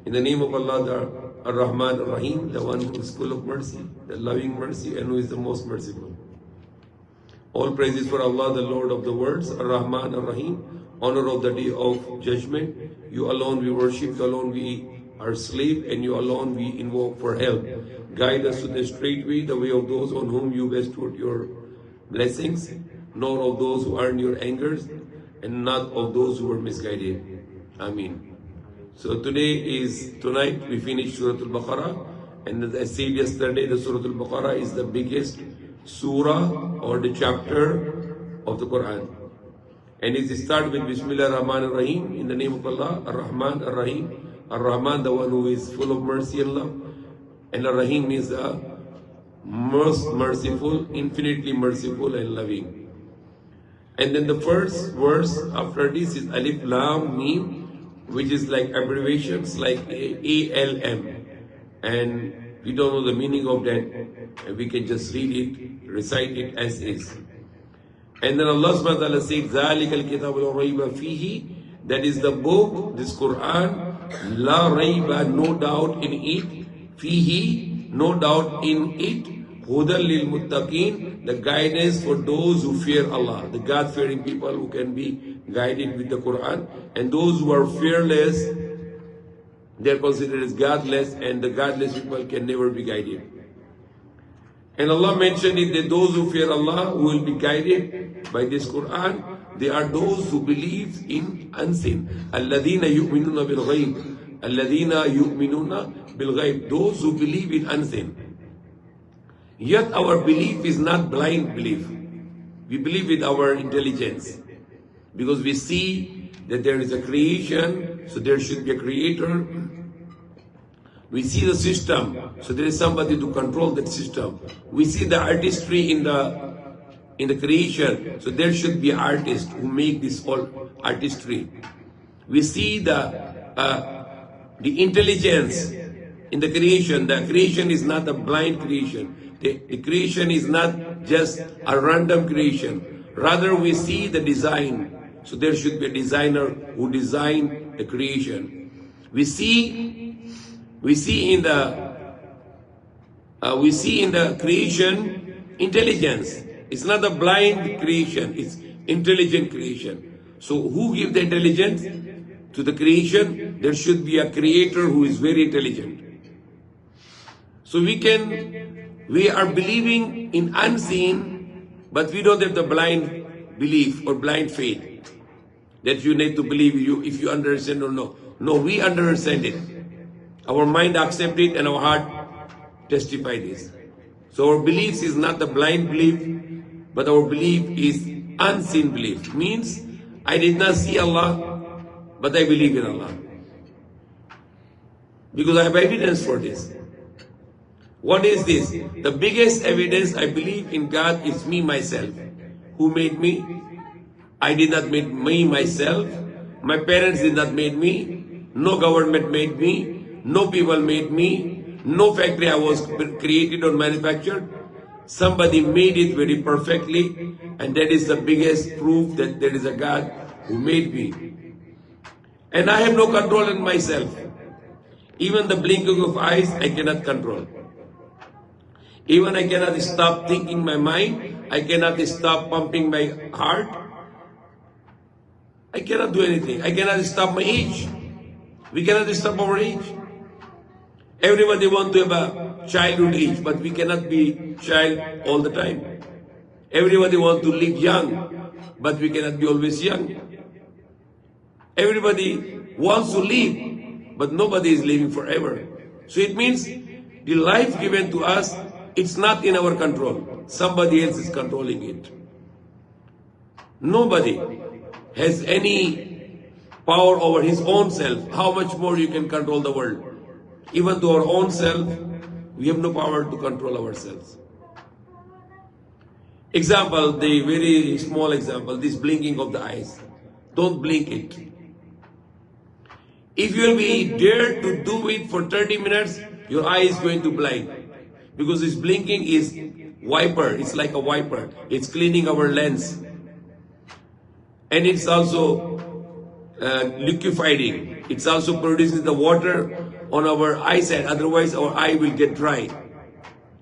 In the name of Allah, the Ar-Rahman Ar-Rahim, the one who is full of mercy, the loving mercy, and who is the most merciful. All praises for Allah, the Lord of the worlds, Ar-Rahman Ar-Rahim, honor of the day of judgment. You alone we worship, you alone we are slave, and you alone we invoke for help. Guide us to the straight way, the way of those on whom you bestowed your blessings, nor of those who earn your angers, and not of those who were misguided. Ameen. So tonight we finish Surah Al-Baqarah, and as I said yesterday, the Surah Al-Baqarah is the biggest surah or the chapter of the Quran. And it starts with Bismillah Ar-Rahman Ar-Rahim, in the name of Allah, Ar-Rahman Ar-Rahim. Ar-Rahman, the one who is full of mercy and love, and Ar-Rahim is the most merciful, infinitely merciful and loving. And then the first verse after this is Alif Lam Mim, which is like abbreviations like ALM, and we don't know the meaning of that, and we can just read it, recite it as is. And then Allah subhanahu wa ta'ala said, ذَلِكَ الْكِتَابُ لَا رَيْبَ فِيهِ, that is the book, this Quran, La Rayba, no doubt in it, Fihi, no doubt in it, Hudal lil Muttaqeen, the guidance for those who fear Allah, the God-fearing people who can be guided with the Quran, and those who are fearless, they are considered as godless, and the godless people can never be guided. And Allah mentioned it that those who fear Allah, who will be guided by this Quran, they are those who believe in unseen. الَّذِينَ يُؤْمِنُونَ بِالْغَيْبِ الَّذِينَ يُؤْمِنُونَ بِالْغَيْبِ, those who believe in unseen. Yet our belief is not blind belief. We believe with our intelligence, because we see that there is a creation, so there should be a creator. We see the system, so there is somebody to control that system. We see the artistry in the creation, so there should be artists who make this whole artistry. We see the intelligence in the creation. The creation is not a blind creation. The creation is not just a random creation. Rather, we see the design. So there should be a designer who designed the creation. We see in the creation intelligence. It's not a blind creation, it's intelligent creation. So who gives the intelligence to the creation? There should be a creator who is very intelligent. So we are believing in unseen, but we don't have the blind belief or blind faith that you need to believe if you understand or no. No, we understand it. Our mind accepts it and our heart testifies this. So our belief is not the blind belief, but our belief is unseen belief. Means I did not see Allah, but I believe in Allah. Because I have evidence for this. What is this? The biggest evidence I believe in God is me myself. Who made me? I did not make me myself. My parents did not make me. No government made me. No people made me. No factory I was created or manufactured. Somebody made it very perfectly, and that is the biggest proof that there is a God who made me. And I have no control in myself. Even the blinking of eyes, I cannot control. Even I cannot stop thinking my mind. I cannot stop pumping my heart. I cannot do anything. I cannot stop my age. We cannot stop our age. Everybody wants to have a childhood age, but we cannot be child all the time. Everybody wants to live young, but we cannot be always young. Everybody wants to live, but nobody is living forever. So it means the life given to us, it's not in our control. Somebody else is controlling it. Nobody has any power over his own self. How much more you can control the world? Even to our own self, we have no power to control ourselves. Example, the very small example, this blinking of the eyes. Don't blink it. If you will be dared to do it for 30 minutes, your eye is going to blind. Because this blinking is wiper. It's like a wiper. It's cleaning our lens. And it's also liquefying. It's also produces the water on our eyesight, otherwise our eye will get dry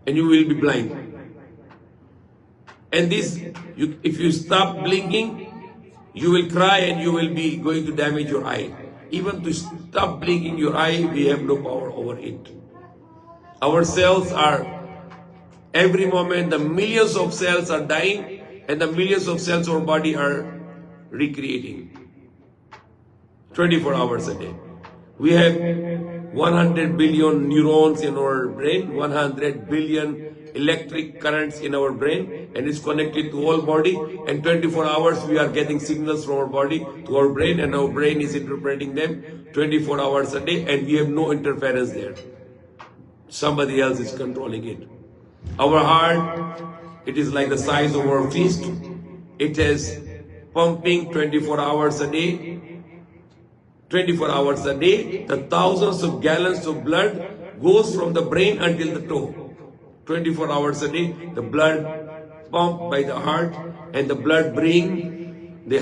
and you will be blind. And this, if you stop blinking, you will cry and you will be going to damage your eye. Even to stop blinking your eye, we have no power over it. Our cells are, every moment, the millions of cells are dying and the millions of cells of our body are recreating. 24 hours a day. We have 100 billion neurons in our brain, 100 billion electric currents in our brain, and it's connected to whole body, and 24 hours we are getting signals from our body to our brain, and our brain is interpreting them 24 hours a day, and we have no interference there. Somebody else is controlling it. Our heart, it is like the size of our fist. It is pumping 24 hours a day. 24 hours a day, the thousands of gallons of blood goes from the brain until the toe. 24 hours a day, the blood pumped by the heart, and the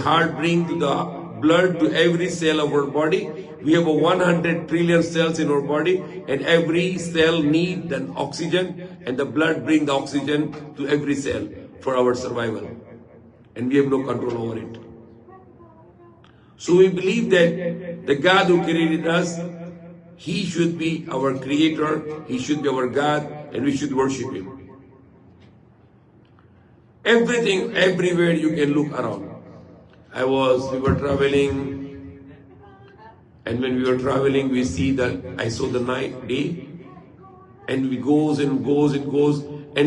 heart bring to the blood to every cell of our body. We have 100 trillion cells in our body, and every cell needs an oxygen, and the blood brings the oxygen to every cell for our survival. And we have no control over it. So we believe that the God who created us, He should be our creator, He should be our God, and we should worship Him. Everything, everywhere you can look around. We were traveling, and when we were traveling, I saw the day, and we goes, and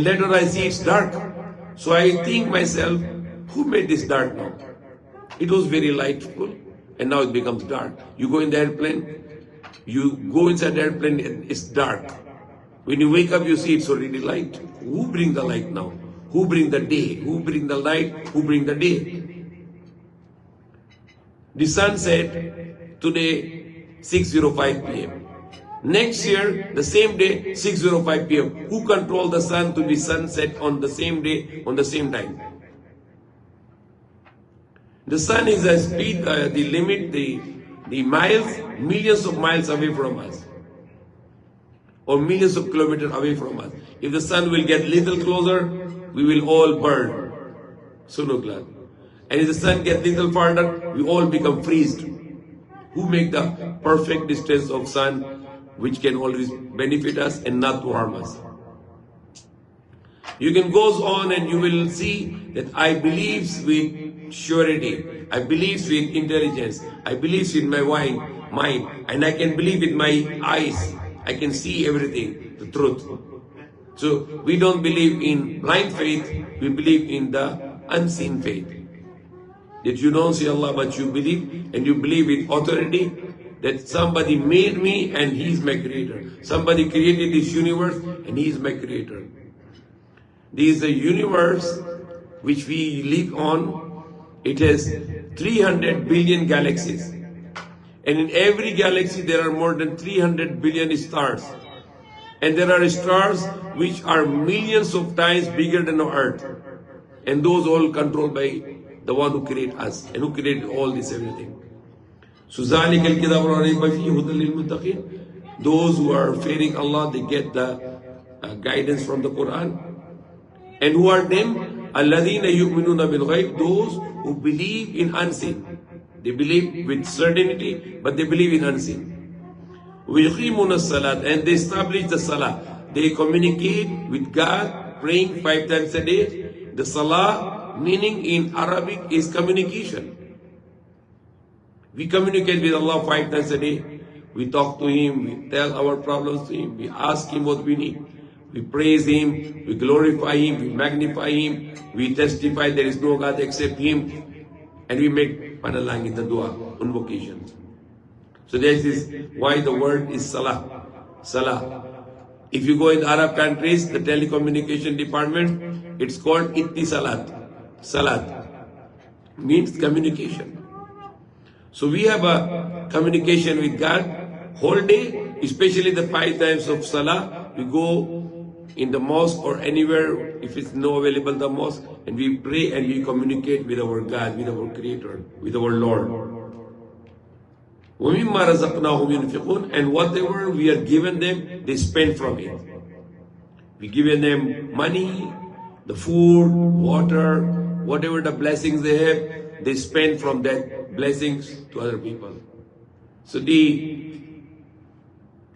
later I see it's dark. So I think myself, who made this dark now? It was very lightful, and now it becomes dark. You go in the airplane, you go inside the airplane, it's dark. When you wake up, you see it's already light. Who brings the light now? Who brings the day? Who brings the light? Who brings the day? The sun set today 6:05 p.m. Next year, the same day, 6:05 p.m. Who controls the sun to be sunset on the same day, on the same time? The sun is a speed, the limit, the miles, millions of miles away from us, or millions of kilometers away from us. If the sun will get little closer, we will all burn. Sunuklan. And if the sun gets little farther, we all become freezed. Who make the perfect distance of sun, which can always benefit us and not to harm us? You can go on and you will see that I believe with surety, I believe with intelligence, I believe with my mind, and I can believe with my eyes. I can see everything, the truth. So we don't believe in blind faith, we believe in the unseen faith. That you don't see Allah, but you believe, and you believe with authority that somebody made me and He is my creator. Somebody created this universe and He is my creator. This is a universe which we live on. It has 300 billion galaxies. And in every galaxy there are more than 300 billion stars. And there are stars which are millions of times bigger than our Earth. And those all controlled by the one who created us and who created all this everything. So those who are fearing Allah, they get the guidance from the Quran. And who are them? Alladhina yu'minuna bil ghaib, those who believe in unseen. They believe with certainty, but they believe in unseen. وَيُقِيمُونَ الصَّلَاةَ, and they establish the salah. They communicate with God, praying 5 times a day. The salah, meaning in Arabic, is communication. We communicate with Allah 5 times a day. We talk to Him, we tell our problems to Him, we ask Him what we need. We praise Him, we glorify Him, we magnify Him, we testify there is no God except Him, and we make panalang in the dua, invocation. So this is why the word is salah. Salah. If you go in the Arab countries, the telecommunication department, it's called ittisalat. Salat means communication. So we have a communication with God whole day, especially the 5 times of salah. We go in the mosque or anywhere, if it's not available the mosque, and we pray and we communicate with our God, with our Creator, with our Lord. وَمِمَّا رَزَقْنَاهُمْ يُنْفِقُونَ, and whatever we are given them, they spend from it. We given them money, the food, water, whatever the blessings they have, they spend from that blessings to other people. So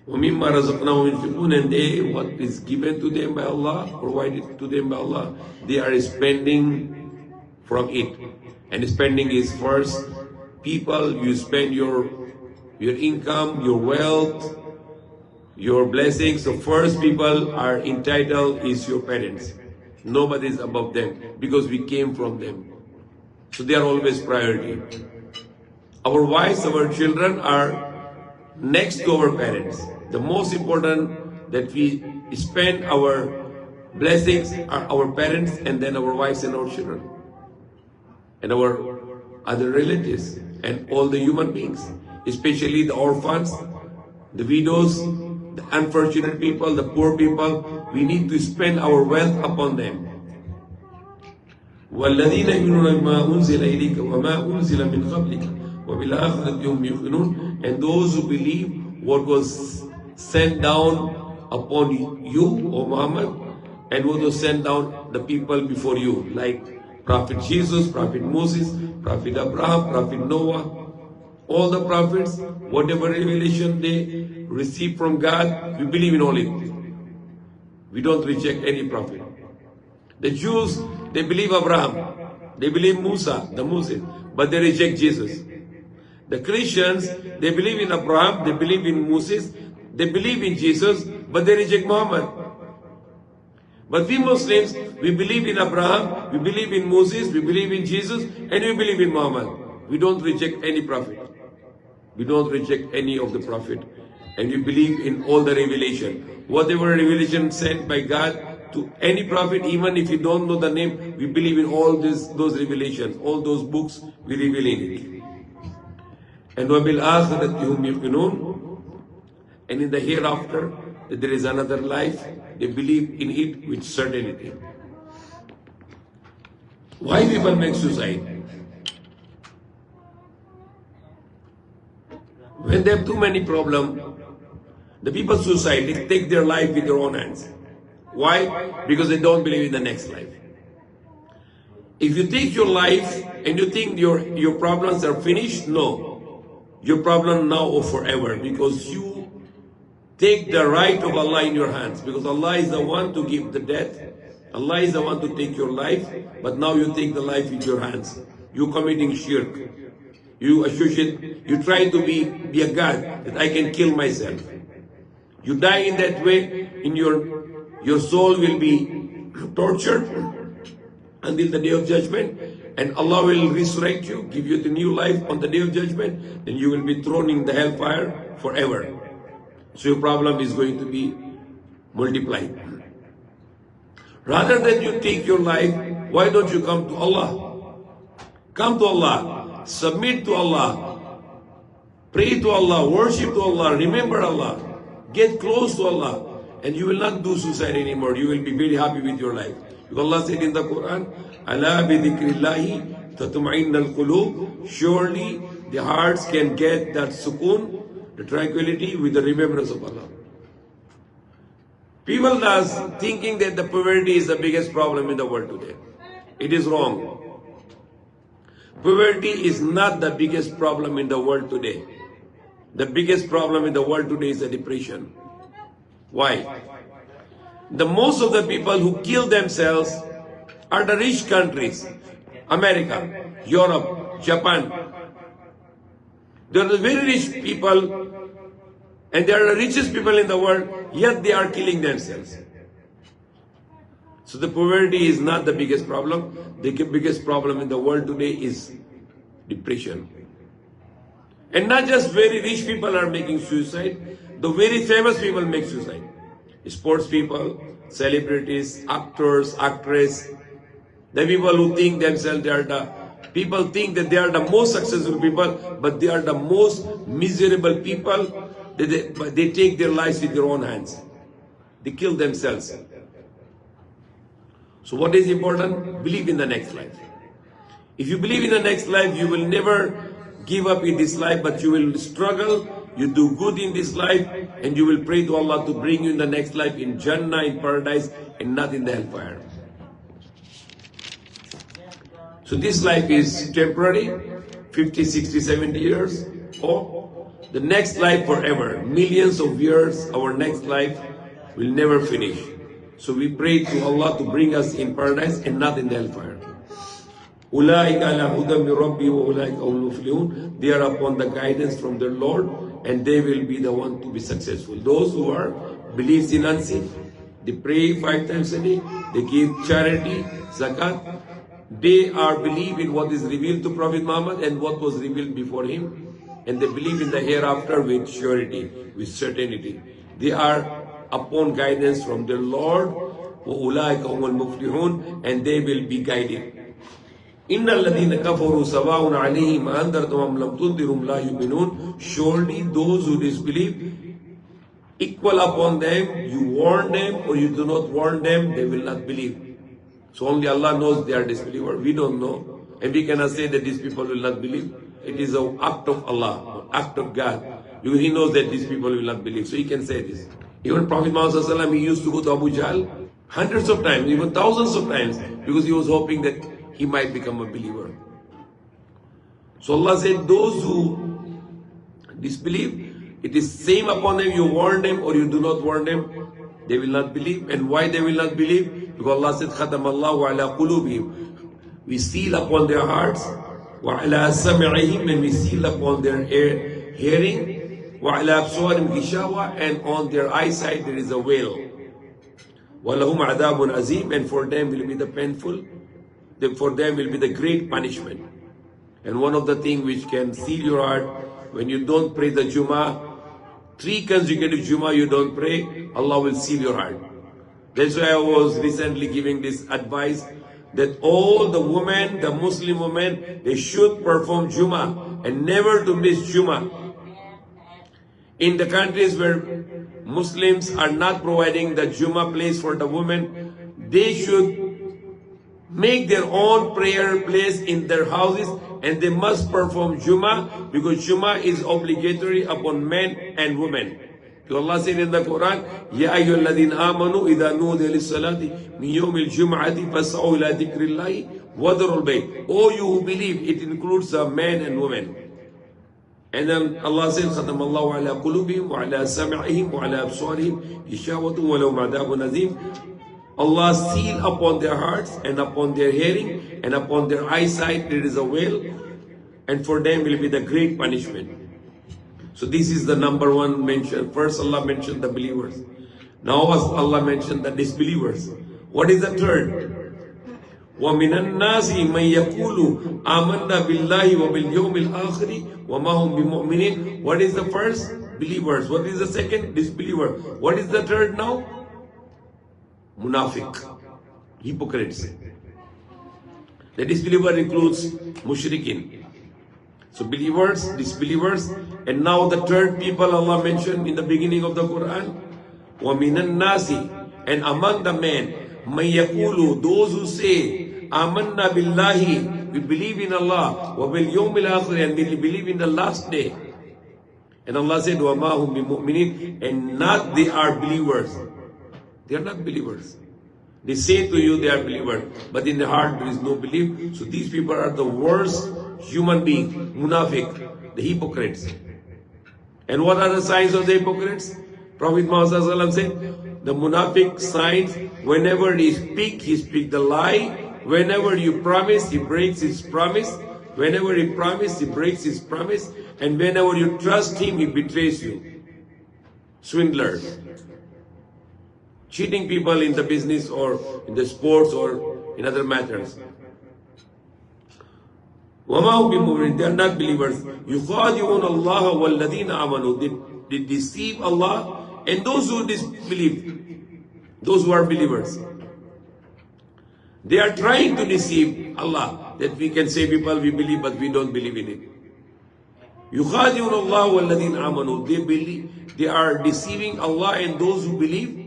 وَمِمَّا رَزَقْنَاهُمْ يُنْفِقُونَ, and they, what is given to them by Allah, provided to them by Allah, they are spending from it. And spending is first, people, you spend your income, your wealth, your blessings. So first people are entitled is your parents. Nobody is above them because we came from them. So they are always priority. Our wives, our children are next to our parents. The most important that we spend our blessings are our parents, and then our wives and our children. And our other relatives and all the human beings, especially the orphans, the widows, the unfortunate people, the poor people. We need to spend our wealth upon them. وَالَّذِينَ يُؤْمِنُونَ بِمَا أُنزِلَ إِلَيْكَ وَمَا أُنزِلَ مِنْ قَبْلِكَ وَبِالْآخِرَةِ هُمْ يُوقِنُونَ, and those who believe what was sent down upon you, O Muhammad, and what was sent down the people before you, like Prophet Jesus, Prophet Moses, Prophet Abraham, Prophet Noah, all the prophets, whatever revelation they receive from God, we believe in all it. We don't reject any prophet. The Jews, they believe Abraham, they believe Musa, the Moses, but they reject Jesus. The Christians, they believe in Abraham, they believe in Moses, they believe in Jesus, but they reject Muhammad. But we Muslims, we believe in Abraham, we believe in Moses, we believe in Jesus, and we believe in Muhammad. We don't reject any prophet. We don't reject any of the prophet. And we believe in all the revelation. Whatever revelation sent by God to any prophet, even if you don't know the name, we believe in all those revelations, all those books, we reveal in it. And وَبِالْآخِرَةِ هُمْ يُوقِنُونَ, and in the hereafter, that there is another life, they believe in it with certainty. Why people make suicide? When they have too many problems, the people suicide, they take their life with their own hands. Why? Because they don't believe in the next life. If you take your life and you think your problems are finished, no. Your problem now or forever, because you take the right of Allah in your hands, because Allah is the one to give the death. Allah is the one to take your life, but now you take the life in your hands. You committing shirk. You associate, you try to be a God, that I can kill myself. You die in that way, in your soul will be tortured until the day of judgment, and Allah will resurrect you, give you the new life on the day of judgment, then you will be thrown in the hellfire forever. So your problem is going to be multiplied. Rather than you take your life, why don't you come to Allah? Come to Allah, submit to Allah, pray to Allah, worship to Allah, remember Allah, get close to Allah, and you will not do suicide anymore. You will be very happy with your life. Because Allah said in the Quran, "Ala bi dhikrillahi tatma'innal qulub." Surely the hearts can get that sukoon, the tranquility, with the remembrance of Allah. People are thinking that the poverty is the biggest problem in the world today. It is wrong. Poverty is not the biggest problem in the world today. The biggest problem in the world today is the depression. Why? The most of the people who kill themselves are the rich countries. America, Europe, Japan. They are the very rich people, and they are the richest people in the world, yet they are killing themselves. So the poverty is not the biggest problem. The biggest problem in the world today is depression. And not just very rich people are making suicide, the very famous people make suicide. Sports people, celebrities, actors, actresses, the people who think themselves people think that they are the most successful people, but they are the most miserable people. They take their lives with their own hands. They kill themselves. So what is important? Believe in the next life. If you believe in the next life, you will never give up in this life, but you will struggle, you do good in this life, and you will pray to Allah to bring you in the next life in Jannah, in paradise, and not in the hellfire. So this life is temporary, 50, 60, 70 years, or the next life forever. Millions of years, our next life will never finish. So we pray to Allah to bring us in paradise and not in the hellfire. They are upon the guidance from their Lord, and they will be the one to be successful. Those who are believes in unseen, they pray 5 times a day, they give charity, zakat, they are believe in what is revealed to Prophet Muhammad and what was revealed before him, and they believe in the hereafter with surety, with certainty. They are upon guidance from their Lord, and they will be guided. Surely those who disbelieve, equal upon them, you warn them or you do not warn them, they will not believe. So only Allah knows they are disbelievers. We don't know. And we cannot say that these people will not believe. It is an act of Allah, act of God. Because He knows that these people will not believe. So He can say this. Even Prophet Muhammad, he used to go to Abu Jahl hundreds of times, even thousands of times, because he was hoping that he might become a believer. So Allah said, those who disbelieve, it is same upon them, you warn them or you do not warn them, they will not believe. And why they will not believe? Because Allah said, Khatam Allahu ala qulubihim. We seal upon their hearts, wa ala sam'ihim, and we seal upon their hearing, wa ala absarihim gishawa, and on their eyesight there is a veil. Wa lahum adabun azim, and for them will be the painful, for them will be the great punishment. And one of the things which can seal your heart, when you don't pray the Jummah, 3 consecutive Jummah you don't pray, Allah will seal your heart. That's why I was recently giving this advice that all the women, the Muslim women, they should perform Jummah and never to miss Jummah. In the countries where Muslims are not providing the Jummah place for the women, they should make their own prayer place in their houses, and they must perform Jummah, because Jummah is obligatory upon men and women. Allah said in the Quran, Ya ayyuhalladhina amanu idha nudiya lis-salati min yawmil jum'ati fas'au ila dhikrillahi wa dharul bayt. Oh, you who believe, it includes men and women. And then Allah said, Khatam Allahu ala qulubihim wa ala sam'ihim wa ala absarihim ghishawatun wa lahum adhabun azim. Allah seal upon their hearts and upon their hearing and upon their eyesight there is a veil, and for them will be the great punishment. So this is the number 1 mention. First Allah mentioned the believers. Now Allah mentioned the disbelievers. What is the third? وَمِنَ النَّاسِ مَنْ يَقُولُ آمَنَّا بِاللَّهِ وَبِالْيَوْمِ الْآخِرِ وَمَا هُمْ بِمُؤْمِنِينَ. What is the first? Believers. What is the second? Disbeliever. What is the third now? Munafiq. Hypocrites. The disbeliever includes mushrikeen. So believers, disbelievers, and now the third people Allah mentioned in the beginning of the Quran. وَمِنَ النَّاسِ, and among the men, مَنْ يَقُولُ, those who say, آمَنَّا بِاللَّهِ, we believe in Allah, وَبِالْيَوْمِ الْآخِرِ, and we believe in the last day. And Allah said, وَمَا هُمْ بِمُؤْمِنِينَ, and not they are believers. They are not believers. They say to you they are believers, but in their heart there is no belief. So these people are the worst human beings, munafiq, the hypocrites. And what are the signs of the hypocrites? Prophet Muhammad said, the munafiq signs, whenever he speaks the lie. Whenever you promise, he breaks his promise. Whenever he promises, he breaks his promise. And whenever you trust him, he betrays you. Swindlers. Cheating people in the business or in the sports or in other matters. وَمَا هُمْ بِمُؤْمِنِينَ, they are not believers. يُخَادِعُونَ اللَّهَ وَالَّذِينَ آمَنُوا, they deceive Allah and those who disbelieve, those who are believers. They are trying to deceive Allah, that we can say people we believe but we don't believe in it. يُخَادِعُونَ اللَّهَ وَالَّذِينَ آمَنُوا, they are deceiving Allah and those who believe.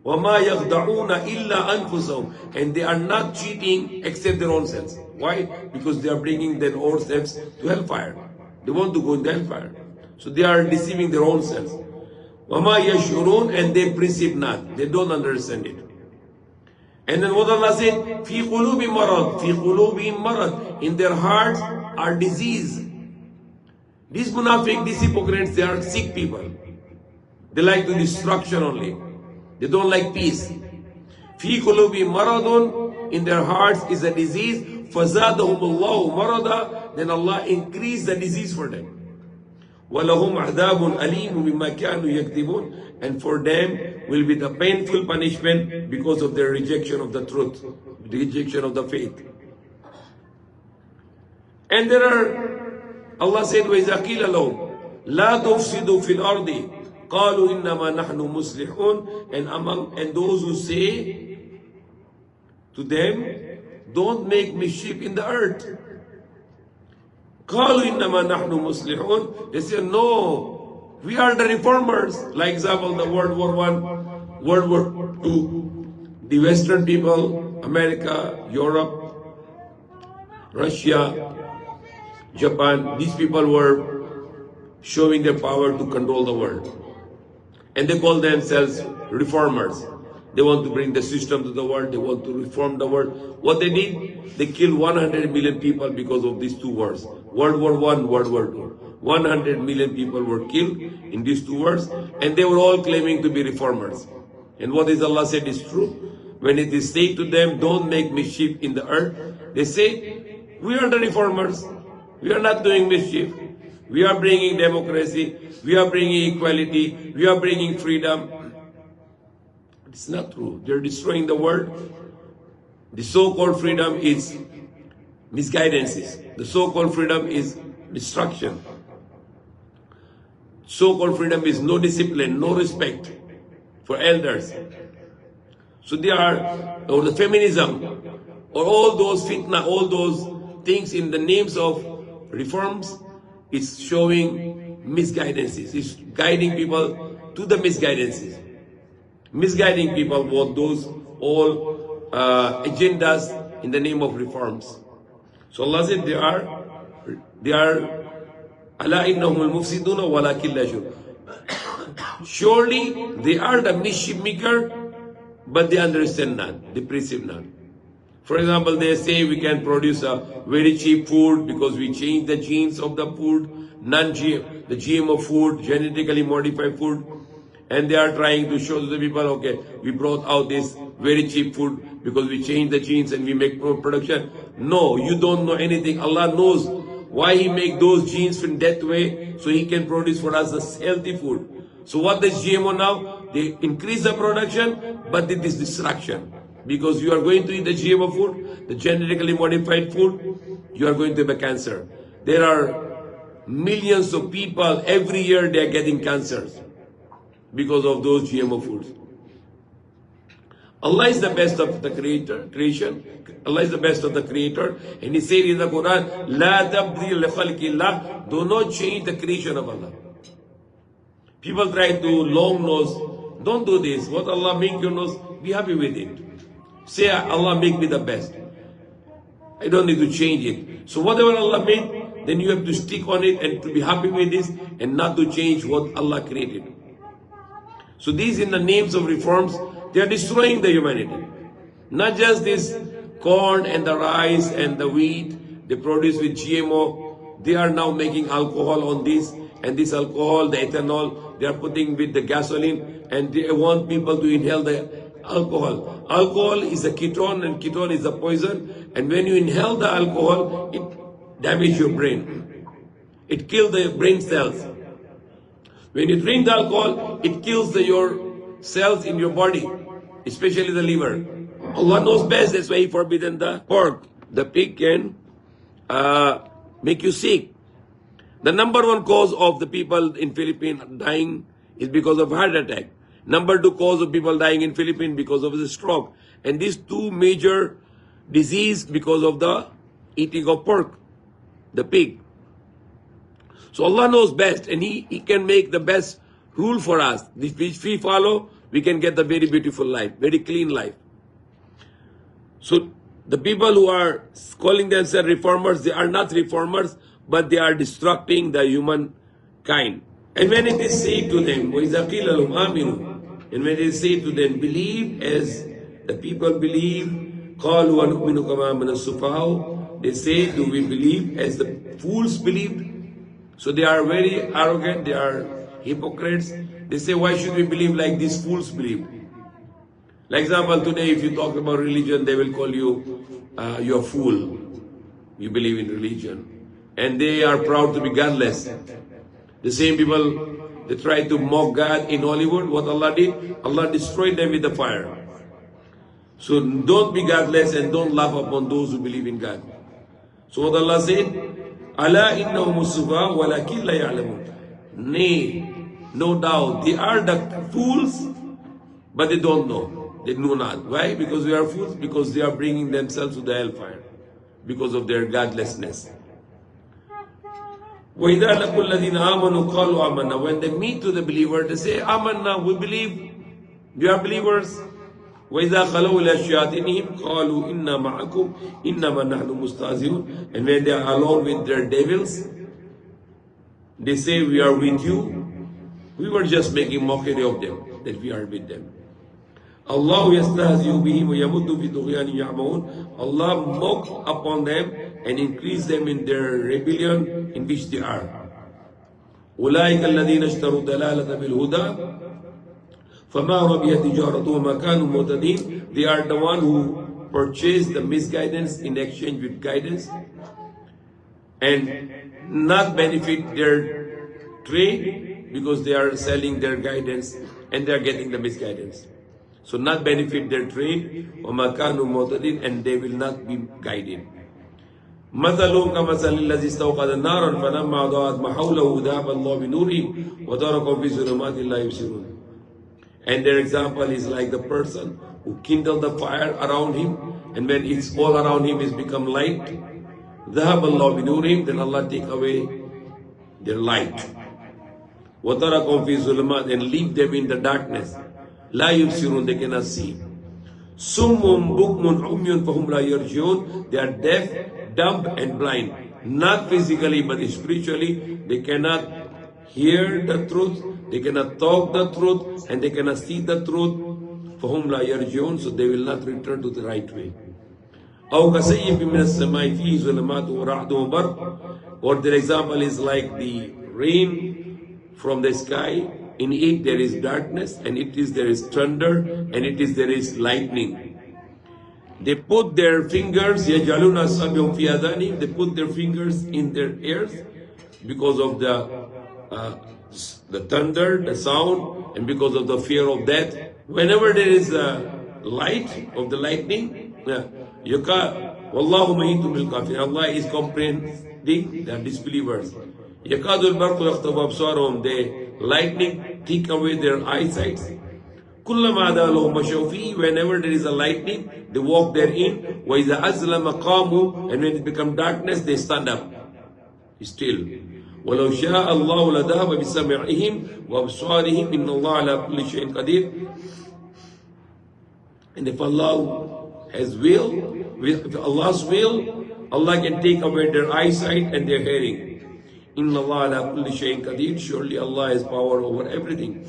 وَمَا يَخْدَعُونَ إِلَّا أَنفُسَهُمْ, and they are not cheating except their own selves. Why? Because they are bringing their own selves to hellfire. They want to go in the hellfire. So they are deceiving their own selves. وَمَا يَشْعُرُونَ, and they perceive not. They don't understand it. And then what Allah said, فِي قُلُوبِ مَرَضٍ, فِي قُلُوبِهِمْ مَرَضٍ, in their hearts are disease. These munafiq, these hypocrites, they are sick people. They like to destruction only. They don't like peace. فِي قُلُوبِهِمْ مَرَضٌ, in their hearts is a disease. فَزَادَهُمُ اللَّهُ مَرَضًا, then Allah increased the disease for them. وَلَهُمْ عَذَابٌ أَلِيمٌ بِمَا كَانُوا يَكْذِبُونَ, and for them will be the painful punishment because of their rejection of the truth, the rejection of the faith. And there are, Allah said, وَإِذَا قِيلَ لَهُمْ لَا تُفْسِدُوا فِي الْأَرْضِ قَالُوا إِنَّمَا نَحْنُ مُصْلِحُونَ, and those who say to them, don't make mischief in the earth. قَالُوا إِنَّمَا نَحْنُ مُصْلِحُونَ, they say, no, we are the reformers. Like example, the World War I, World War II, the Western people, America, Europe, Russia, Japan, these people were showing their power to control the world. And they call themselves reformers. They want to bring the system to the world. They want to reform the world. What they did, they killed 100 million people because of these two wars. World War I, World War II. 100 million people were killed in these two wars. And they were all claiming to be reformers. And what is Allah said is true. When it is said to them, don't make mischief in the earth, they say, we are the reformers. We are not doing mischief. We are bringing democracy. We are bringing equality. We are bringing freedom. It's not true. They're destroying the world. The so-called freedom is misguidances. The so-called freedom is destruction. So-called freedom is no discipline, no respect for elders. So they are, or the feminism, or all those fitna, all those things in the names of reforms, is showing misguidances. It's guiding people to the misguidances. Misguiding people with those all agendas in the name of reforms. So Allah said they are ala innahumul mufsiduna walakin la yashurun. Surely they are the mischief maker, but they understand not, they perceive not. For example, they say we can produce a very cheap food because we change the genes of the food, non-GM, the GMO food, genetically modified food. And they are trying to show to the people, okay, we brought out this very cheap food because we changed the genes and we make more production. No, you don't know anything. Allah knows why He make those genes in that way, so He can produce for us the healthy food. So what is GMO now? They increase the production, but it is destruction. Because you are going to eat the GMO food, the genetically modified food, you are going to have a cancer. There are millions of people, every year they are getting cancers because of those GMO foods. Allah is the best of the creation. Allah is the best of the creator. And He said in the Quran, La tabdil li khalqillah, do not change the creation of Allah. People try to long nose. Don't do this. What Allah make your nose, be happy with it. Say, Allah make me the best. I don't need to change it. So whatever Allah made, then you have to stick on it and to be happy with this and not to change what Allah created. So these in the names of reforms, they are destroying the humanity. Not just this corn and the rice and the wheat they produce with GMO. They are now making alcohol on this, and this alcohol, the ethanol, they are putting with the gasoline, and they want people to inhale the alcohol. Alcohol is a ketone, and ketone is a poison. And when you inhale the alcohol, it damages your brain. It kills the brain cells. When you drink the alcohol, it kills your cells in your body, especially the liver. Allah knows best, that's why He forbidden the pork. The pig can make you sick. The number one cause of the people in Philippines dying is because of heart attack. Number two cause of people dying in Philippines because of the stroke. And these two major disease because of the eating of pork, the pig. So Allah knows best, and He can make the best rule for us. Which we follow, we can get the very beautiful life, very clean life. So the people who are calling themselves reformers, they are not reformers, but they are destructing the humankind. And when it is said to them, وَإِذَا قِيلَ لَهُمْ آمِنُوا, and when it is said to them, believe as the people believe, قَالُوا وَنُؤْمِنُ كَمَا آمَنَ السُّفَهَاءُ, they say, do we believe as the fools believed? So they are very arrogant, they are hypocrites. They say, why should we believe like these fools believe? Like example, today if you talk about religion, they will call you, you're a fool. You believe in religion. And they are proud to be godless. The same people, they try to mock God in Hollywood. What Allah did? Allah destroyed them with the fire. So don't be godless and don't laugh upon those who believe in God. So what Allah said, Ala innahum as-sufaha walakin la ya'lamun. Nay, no doubt, they are the fools, but they don't know. They know not. Why? Because they are fools, because they are bringing themselves to the hellfire, because of their godlessness. وَإِذَا لَقُوا الَّذِينَ آمَنُوا قَالُوا آمَنَّا. When they meet to the believer, they say, Amanna, we believe, we are believers. وَإِذَا خَلَوْا إِلَى شَيَاطِينِهِمْ قَالُوا إِنَّا مَعَكُمْ إِنَّمَا نَحْنُ مُسْتَهْزِئُونَ. And when they are alone with their devils, they say, we are with you. We were just making mockery of them, that we are with them. Allah yastahzi'u bihim wa yamuddu fi tughyanihim ya'mahun. Allah mock upon them and increase them in their rebellion in which they are. أُولَٰئِكَ الَّذِينَ اشْتَرُوا الضَّلَالَةَ بِالْهُدَىٰ فَمَا رَبِحَتْ تِجَارَتُهُمْ وَمَا كَانُوا مُهْتَدِينَ. They are the one who purchased the misguidance in exchange with guidance and not benefit their trade because they are selling their guidance and they are getting the misguidance. So not benefit their trade, وَمَا كَانُوا مُهْتَدِينَ, and they will not be guided. مثلهم كمثل الذي استوقد نارا فلما أضاءت ما حوله ذهب الله بنورهم وتركهم في ظلمات لا يبصرون. And their example is like the person who kindled the fire around him, and when it's all around him is become light, ذهب الله بنورهم, then Allah take away their light. وتركهم في ظلمات, and leave them in the darkness. لا يبصرون, they cannot see. سُمٌّ بُكْمٌ عُمْيٌ فَهُمْ لَا يَرْجِعُونَ. They are deaf, dumb and blind. Not physically but spiritually. They cannot hear the truth, they cannot talk the truth, and they cannot see the truth. فَهُمْ لَا يَرْجِعُونَ, so they will not return to the right way. أَوْ كَسَيِّبٍ مِّنَ السَّمَاءِ فِيهِ ظُلُمَاتٌ وَرَعْدٌ وَبَرْقٌ. Or their example is like the rain from the sky. In it there is darkness, and there is thunder, and there is lightning. They put their fingers, يَجْعَلُونَ أَصَابِعَهُمْ فِي آذَانِهِمْ. They put their fingers in their ears because of the thunder, the sound, and because of the fear of death. Whenever there is a light of the lightning, وَاللَّهُ مَهِيتُ بِالْكَافِرِينَ. Allah is comprehending the disbelievers. يَكَادُ الْبَرْقُ يَخْطَفُ أَبْصَارَهُم. The lightning take away their eyesight. كُلَّمَا أَضَاءَ لَهُم مَشَوْا فِيهِ. Whenever there is a lightning, they walk therein. وَإِذَا أَزْلَمَ قَامُوا. And when it becomes darkness, they stand up. Still. وَلَوْ شَاءَ اللَّهُ لَذَهَبَ بِسَمْعِهِمْ وَأَبْصَارِهِمْ إِنَّ اللَّهَ عَلَىٰ كُلِّ شَيْءٍ قَدِيرٌ. And if Allah has will, with Allah's will, Allah can take away their eyesight and their hearing. إِنَّ اللَّهَ عَلَىٰ كُلِّ شَيْءٍ قَدِيرٌ. Surely Allah has power over everything.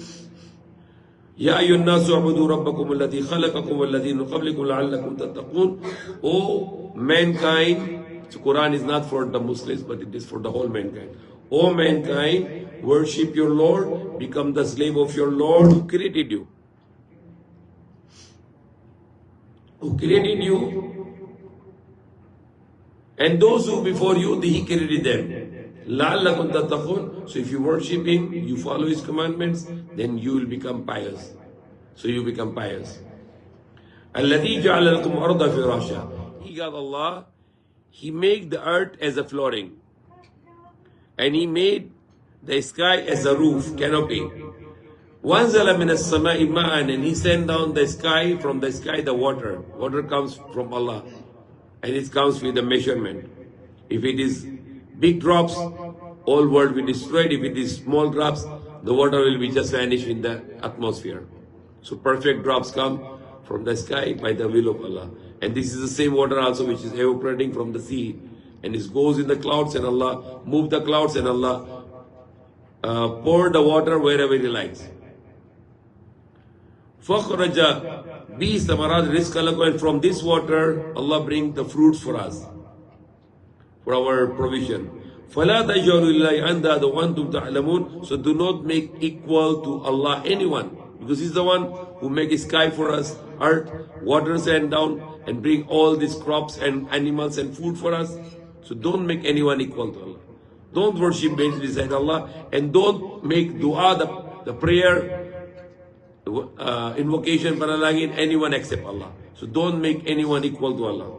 يَا أَيُّهَا النَّاسُ اعْبُدُوا رَبَّكُمُ الَّذِي خَلَقَكُمْ وَالَّذِينَ مِن قَبْلِكُمْ لَعَلَّكُمْ تَتَّقُونَ. O mankind, so Quran is not for the Muslims, but it is for the whole mankind. O mankind, worship your Lord, become the slave of your Lord who created you. Who created you, and those who before you, He created them. لَعَلَّكُمْ تَتَّقُونَ. So if you worship Him, you follow His commandments, then you will become pious. So you become pious. الَّذِي جَعَلَ لَكُمْ أَرْضَ فِرَاشًا. He got Allah, He made the earth as a flooring. And He made the sky as a roof, canopy. وَأَنزَلَ مِنَ السَّمَاءِ مَاءً. And He sent down the sky, from the sky the water. Water comes from Allah. And it comes with a measurement. If it is big drops, all world will be destroyed. If it is small drops, the water will be just vanish in the atmosphere. So perfect drops come from the sky by the will of Allah. And this is the same water also which is evaporating from the sea. And it goes in the clouds and Allah move the clouds and Allah pour the water wherever He likes. فَخْرَجَ بِهِ ثَمَرَاتِ رِزْقًا لَكُمْ. And from this water, Allah brings the fruits for us, for our provision. فَلَا تَجْعَلُوا لِلَّهِ أَنْدَادًا وَأَنْتُمْ تَعْلَمُونَ. So do not make equal to Allah anyone, because He's the one who makes sky for us, earth, water, sand down, and bring all these crops and animals and food for us. So don't make anyone equal to Allah. Don't worship beside Allah, and don't make dua, the prayer, invocation, panalangin, anyone except Allah. So don't make anyone equal to Allah.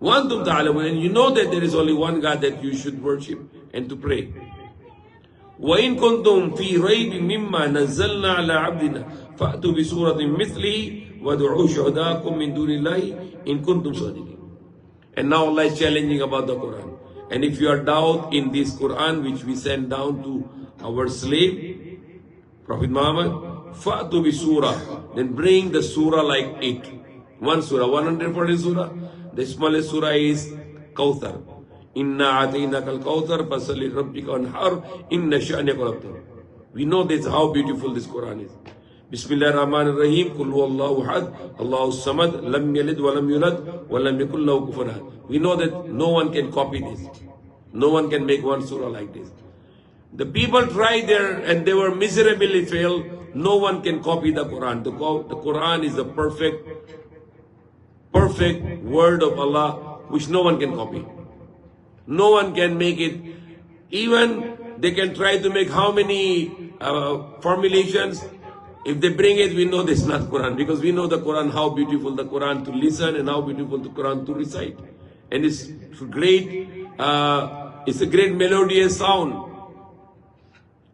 وَأَنْتُمْ تَعْلَمُونَ. And you know that there is only one God that you should worship and to pray. وَإِن كُنْتُمْ فِي رَيْبٍ مِّمَّا نَزَّلْنَا عَلَىٰ عَبْدِنَا فَأْتُوا بِسُورَةٍ مِّثْلِهِ وَادْعُوا شُهَدَاءَكُم مِّن دُونِ اللَّهِ إِن كُنتُمْ صَادِقِينَ. And now Allah is challenging about the Quran. And if you are doubt in this Quran which we send down to our slave, Prophet Muhammad, فَأْتُوا بِسُورَةٍ. Then bring the surah like it. One surah, 140 surah. The smallest surah is Kawthar. Inna atainaka al-Kawthar fasalli rabbika wanhar inna sha'naka labtar. We know this, how beautiful this Quran is. Bismillah ar-Rahman ar-Rahim. Qul huwallahu ahad, Allahu samad, lam yalid wa lam yulad wa lam yakul lahu kufuwan ahad. We know that no one can copy this. No one can make one surah like this. The people tried there and they were miserably failed. No one can copy the Quran. The Quran is the perfect word of Allah which no one can copy. No one can make it. Even they can try to make how many formulations. If they bring it, we know this is not Quran, because we know the Quran, how beautiful the Quran to listen and how beautiful the Quran to recite. And it's great, it's a great melodious sound.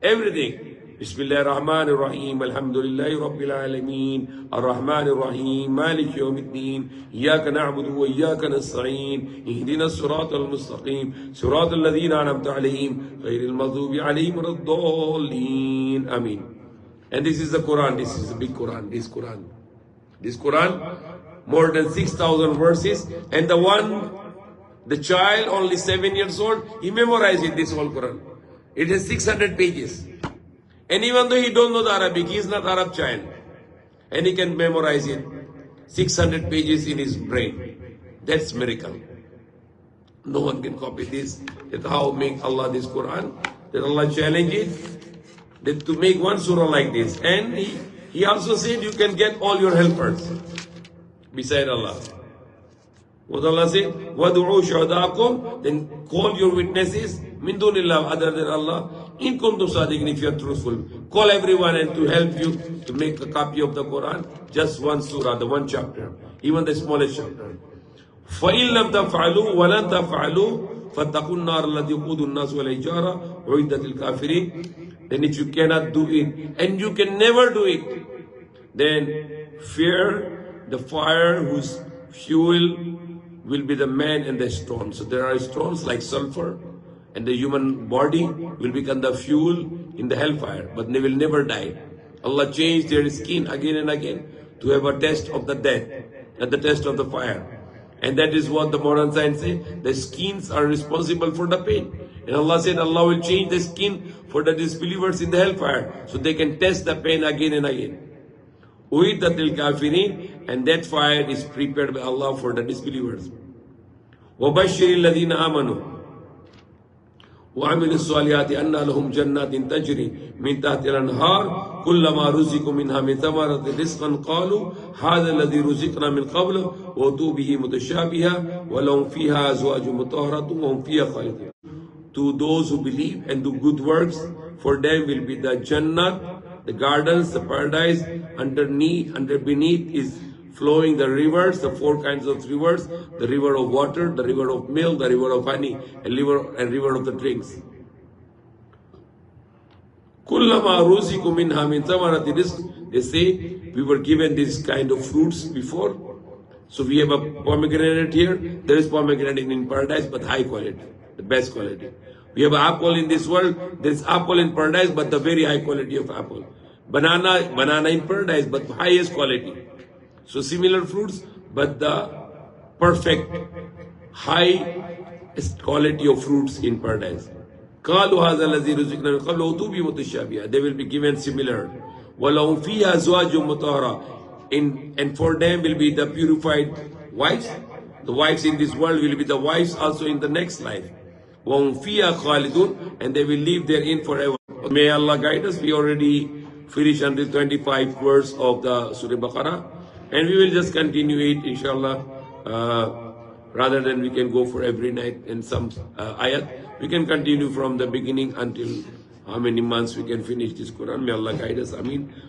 Everything. Bismillah ar-Rahman ar-Rahim, alhamdulillahi rabbil alameen, ar-Rahman ar-Rahim, malik yawmiddin, iyyaka na'budu wa iyyaka nasta'een, ihdina as-sirata al-mustaqim, sirata alladhina an'amta alayhim, ghayril maghdubi alayhim waladdallin. Ameen. And this is the Quran, this is the big Quran, this Quran, more than 6,000 verses, and the child, only 7 years old, he memorized it, this whole Quran. It has 600 pages. And even though he don't know the Arabic, he is not Arab child. And he can memorize it. 600 pages in his brain. That's miracle. No one can copy this. That's how make Allah this Quran. That Allah challenge it. That to make one surah like this. And he also said you can get all your helpers beside Allah. What Allah said? وَدُعُوا شُهَدَاءَكُمْ. Then call your witnesses. مِن دُونِ اللَّهِ, other than Allah. In kuntum sadiqin, if you are truthful. Call everyone and to help you to make a copy of the Quran. Just one surah, the one chapter. Even the smallest chapter. فَإِن لَمْ تَفْعَلُوا وَلَنْ تَفْعَلُوا فَاتَّقُوا النَّارَ الَّتِي وَقُودُهَا النَّاسُ وَالْحِجَارَةُ أُعِدَّتْ لِلْكَافِرِينَ. Then if you cannot do it, and you can never do it, then fear the fire whose fuel will be the man and the stone. So there are stones like sulfur, and the human body will become the fuel in the hellfire, but they will never die. Allah changed their skin again and again to have a test of the death and the test of the fire. And that is what the modern science say. The skins are responsible for the pain. And Allah said Allah will change the skin for the disbelievers in the hellfire, so they can test the pain again and again. Uiddat lil kafirin, and that fire is prepared by Allah for the disbelievers. وَبَشِّرِ الَّذِينَ آمَنُوا وَعَمِلُوا الصَّالِحَاتِ أَنَّ لَهُمْ جَنَّاتٍ تَجْرِي مِنْ تَحْتِهَا الْأَنْهَارُ كُلَّمَا رُزِقُوا مِنْهَا مِنْ ثَمَرَةٍ رِزْقًا قَالُوا هَذَا الَّذِي رُزِقْنَا مِنْ قَبْلُ وَأُتُوا بِهِ مُتَشَابِهًا وَلَهُمْ فِيهَا أَزْوَاجٌ مُطَهَّرَةٌ وَهُمْ فِيهَا خَالِدُونَ. To those who believe and do good works, for them will be the Jannat, the gardens, the paradise. Beneath is flowing the rivers, the 4 kinds of rivers, the river of water, the river of milk, the river of honey, and river of the drinks. Kullama ruziku minha min thamarati rizq. They say we were given this kind of fruits before. So we have a pomegranate here. There is pomegranate in paradise, but high quality, the best quality. We have an apple in this world. There is apple in paradise, but the very high quality of apple. Banana in paradise, but highest quality. So similar fruits, but the perfect, high quality of fruits in paradise. قالوا هذا الذي رزقنا من قبل وأتوا به متشابها. They will be given similar. وَلَهُمْ فِيهَا أَزْوَاجٌ مُطَهَّرَةٌ. And for them will be the purified wives. The wives in this world will be the wives also in the next life. وَهُمْ فِيهَا خَالِدُونَ. And they will live therein forever. May Allah guide us. We already finished until 25th verse of the Surah Baqarah. And we will just continue it, inshallah. Rather than we can go for every night in some ayat. We can continue from the beginning until how many months we can finish this Quran. May Allah guide us. Ameen.